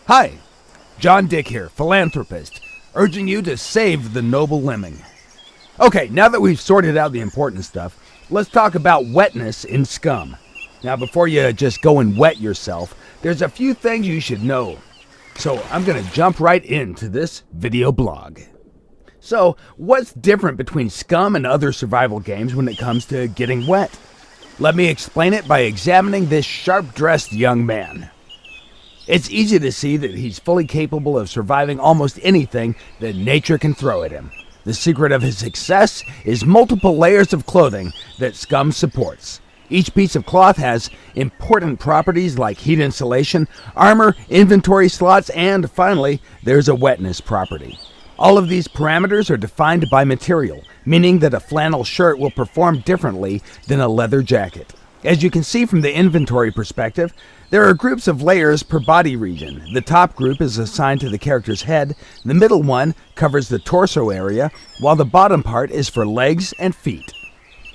Hi, John Dick here, philanthropist, urging you to save the noble lemming. Okay, now that we've sorted out the important stuff, let's talk about wetness in Scum. Now, before you just go and wet yourself, there's a few things you should know. So I'm going to jump right into this video blog. So, what's different between Scum and other survival games when it comes to getting wet? Let me explain it by examining this sharp-dressed young man. It's easy to see that he's fully capable of surviving almost anything that nature can throw at him. The secret of his success is multiple layers of clothing that Scum supports. Each piece of cloth has important properties like heat insulation, armor, inventory slots, and finally, there's a wetness property. All of these parameters are defined by material, meaning that a flannel shirt will perform differently than a leather jacket. As you can see from the inventory perspective, there are groups of layers per body region. The top group is assigned to the character's head, the middle one covers the torso area, while the bottom part is for legs and feet.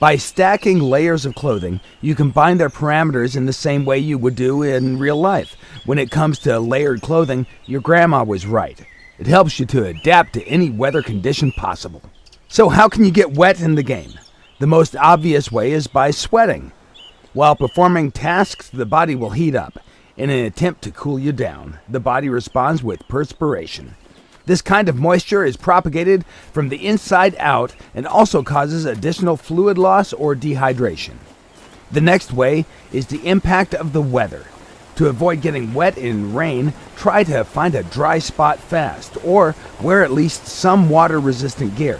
By stacking layers of clothing, you combine their parameters in the same way you would do in real life. When it comes to layered clothing, your grandma was right. It helps you to adapt to any weather condition possible. So how can you get wet in the game? The most obvious way is by sweating. While performing tasks, the body will heat up. In an attempt to cool you down, the body responds with perspiration. This kind of moisture is propagated from the inside out and also causes additional fluid loss or dehydration. The next way is the impact of the weather. To avoid getting wet in rain, try to find a dry spot fast, or wear at least some water-resistant gear.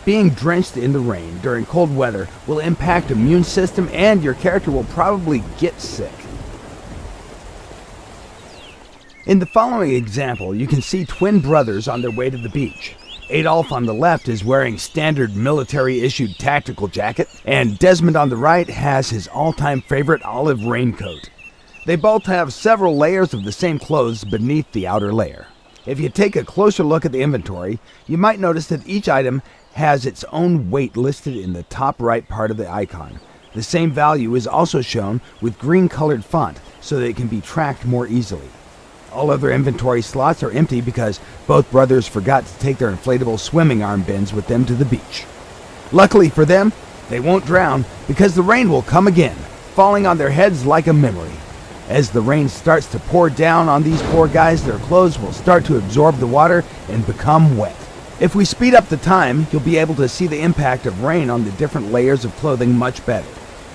Being drenched in the rain during cold weather will impact the immune system and your character will probably get sick. In the following example, you can see twin brothers on their way to the beach. Adolf on the left is wearing standard military-issued tactical jacket, and Desmond on the right has his all-time favorite olive raincoat. They both have several layers of the same clothes beneath the outer layer. If you take a closer look at the inventory, you might notice that each item has its own weight listed in the top right part of the icon. The same value is also shown with green-colored font so that it can be tracked more easily. All other inventory slots are empty because both brothers forgot to take their inflatable swimming arm bins with them to the beach. Luckily for them, they won't drown because the rain will come again, falling on their heads like a memory. As the rain starts to pour down on these poor guys, their clothes will start to absorb the water and become wet. If we speed up the time, you'll be able to see the impact of rain on the different layers of clothing much better.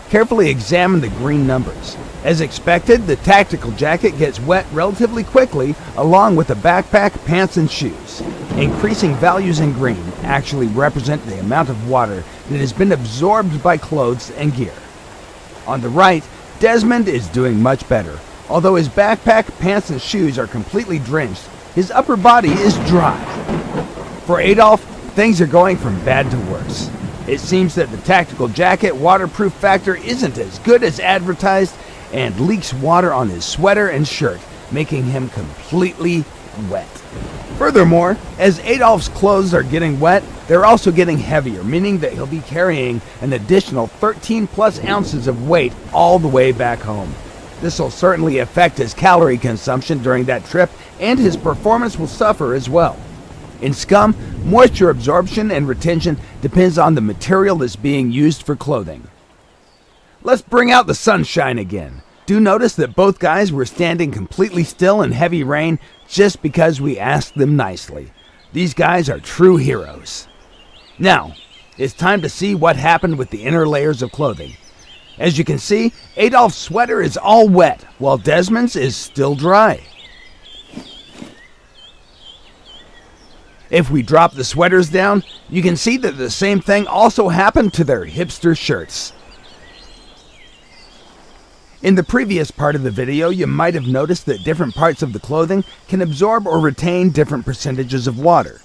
Carefully examine the green numbers. As expected, the tactical jacket gets wet relatively quickly, along with the backpack, pants, and shoes. Increasing values in green actually represent the amount of water that has been absorbed by clothes and gear. On the right, Desmond is doing much better. Although his backpack, pants, and shoes are completely drenched, his upper body is dry. For Adolf, things are going from bad to worse. It seems that the tactical jacket waterproof factor isn't as good as advertised and leaks water on his sweater and shirt, making him completely wet. Furthermore, as Adolf's clothes are getting wet, they're also getting heavier, meaning that he'll be carrying an additional 13 plus ounces of weight all the way back home. This will certainly affect his calorie consumption during that trip, and his performance will suffer as well. In Scum, moisture absorption and retention depends on the material that's being used for clothing. Let's bring out the sunshine again. Do notice that both guys were standing completely still in heavy rain just because we asked them nicely. These guys are true heroes. Now, it's time to see what happened with the inner layers of clothing. As you can see, Adolf's sweater is all wet, while Desmond's is still dry. If we drop the sweaters down, you can see that the same thing also happened to their hipster shirts. In the previous part of the video, you might have noticed that different parts of the clothing can absorb or retain different percentages of water.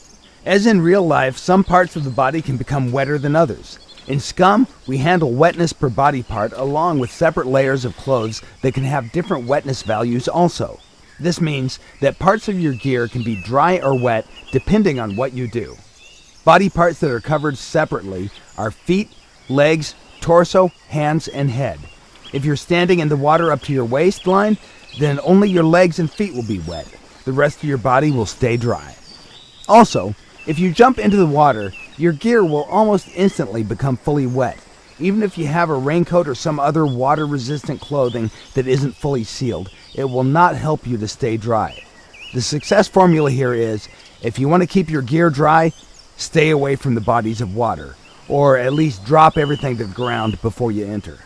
As in real life, some parts of the body can become wetter than others. In Scum, we handle wetness per body part along with separate layers of clothes that can have different wetness values also. This means that parts of your gear can be dry or wet depending on what you do. Body parts that are covered separately are feet, legs, torso, hands, and head. If you're standing in the water up to your waistline, then only your legs and feet will be wet. the rest of your body will stay dry. Also, if you jump into the water, your gear will almost instantly become fully wet, even if you have a raincoat or some other water-resistant clothing that isn't fully sealed. It will not help you to stay dry. The success formula here is, if you want to keep your gear dry, stay away from the bodies of water, or at least drop everything to the ground before you enter.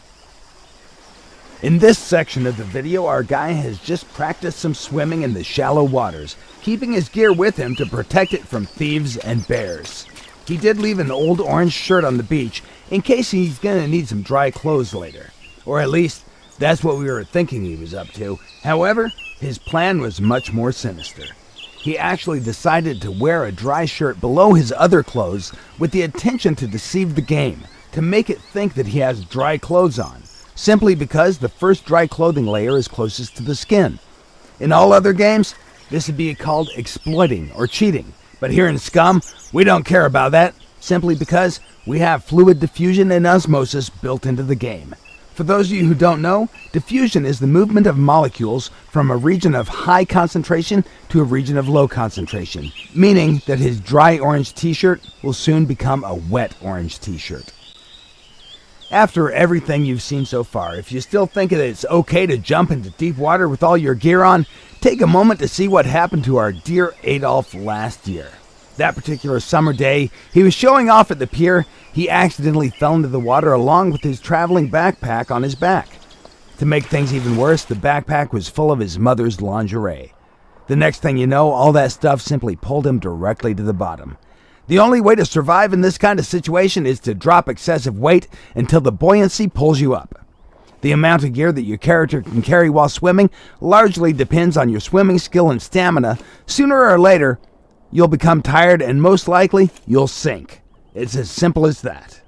In this section of the video, our guy has just practiced some swimming in the shallow waters, keeping his gear with him to protect it from thieves and bears. He did leave an old orange shirt on the beach in case he's gonna need some dry clothes later. Or at least, that's what we were thinking he was up to. However, his plan was much more sinister. He actually decided to wear a dry shirt below his other clothes with the intention to deceive the game, to make it think that he has dry clothes on, simply because the first dry clothing layer is closest to the skin. In all other games, this would be called exploiting or cheating, but here in Scum, we don't care about that, simply because we have fluid diffusion and osmosis built into the game. For those of you who don't know, diffusion is the movement of molecules from a region of high concentration to a region of low concentration, meaning that his dry orange t-shirt will soon become a wet orange t-shirt. After everything you've seen so far, if you still think that it's okay to jump into deep water with all your gear on, take a moment to see what happened to our dear Adolf last year. That particular summer day, he was showing off at the pier. He accidentally fell into the water along with his traveling backpack on his back. To make things even worse, the backpack was full of his mother's lingerie. The next thing you know, all that stuff simply pulled him directly to the bottom. The only way to survive in this kind of situation is to drop excessive weight until the buoyancy pulls you up. The amount of gear that your character can carry while swimming largely depends on your swimming skill and stamina. Sooner or later, you'll become tired and most likely, you'll sink. It's as simple as that.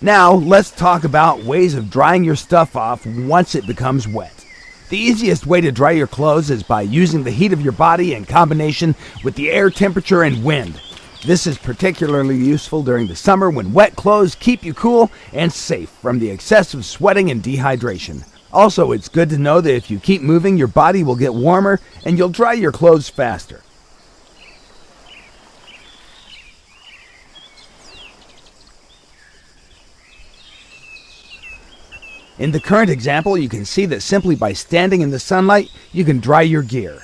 Now, let's talk about ways of drying your stuff off once it becomes wet. The easiest way to dry your clothes is by using the heat of your body in combination with the air temperature and wind. This is particularly useful during the summer when wet clothes keep you cool and safe from the excessive sweating and dehydration. Also, it's good to know that if you keep moving, your body will get warmer and you'll dry your clothes faster. In the current example, you can see that simply by standing in the sunlight, you can dry your gear.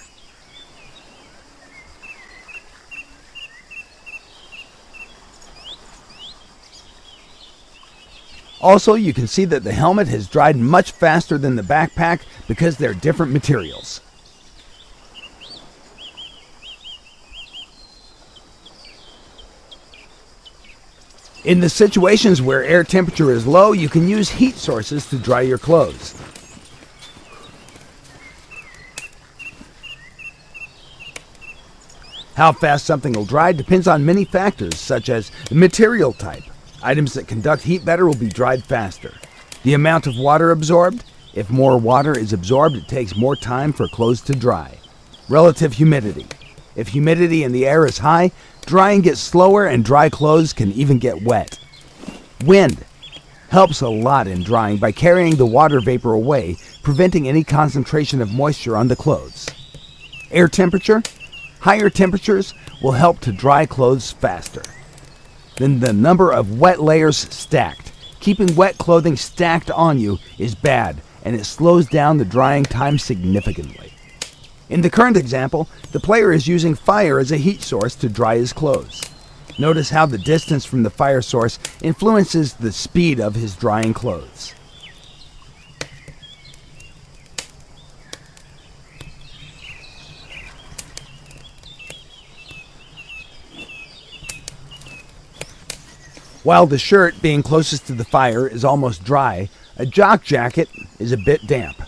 Also, you can see that the helmet has dried much faster than the backpack because they're different materials. In the situations where air temperature is low, you can use heat sources to dry your clothes. How fast something will dry depends on many factors, such as the material type. Items that conduct heat better will be dried faster. The amount of water absorbed. If more water is absorbed, it takes more time for clothes to dry. Relative humidity. If humidity in the air is high, drying gets slower and dry clothes can even get wet. Wind helps a lot in drying by carrying the water vapor away, preventing any concentration of moisture on the clothes. Air temperature. Higher temperatures will help to dry clothes faster. Then the number of wet layers stacked. Keeping wet clothing stacked on you is bad, and it slows down the drying time significantly. In the current example, the player is using fire as a heat source to dry his clothes. Notice how the distance from the fire source influences the speed of his drying clothes. While the shirt, being closest to the fire, is almost dry, a jock jacket is a bit damp.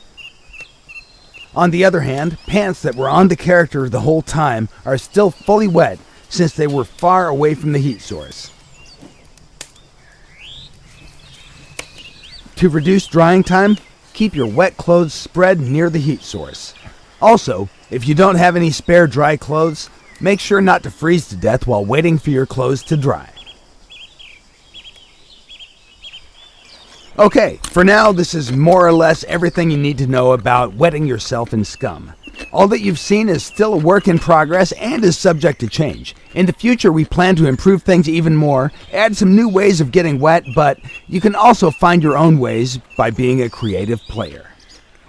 On the other hand, pants that were on the character the whole time are still fully wet since they were far away from the heat source. To reduce drying time, keep your wet clothes spread near the heat source. Also, if you don't have any spare dry clothes, make sure not to freeze to death while waiting for your clothes to dry. Okay, for now, this is more or less everything you need to know about wetting yourself in Scum. All that you've seen is still a work in progress and is subject to change. In the future, we plan to improve things even more, add some new ways of getting wet, but you can also find your own ways by being a creative player.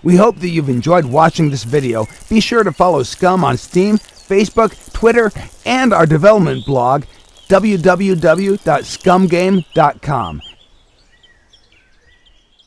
We hope that you've enjoyed watching this video. Be sure to follow Scum on Steam, Facebook, Twitter, and our development blog, www.scumgame.com.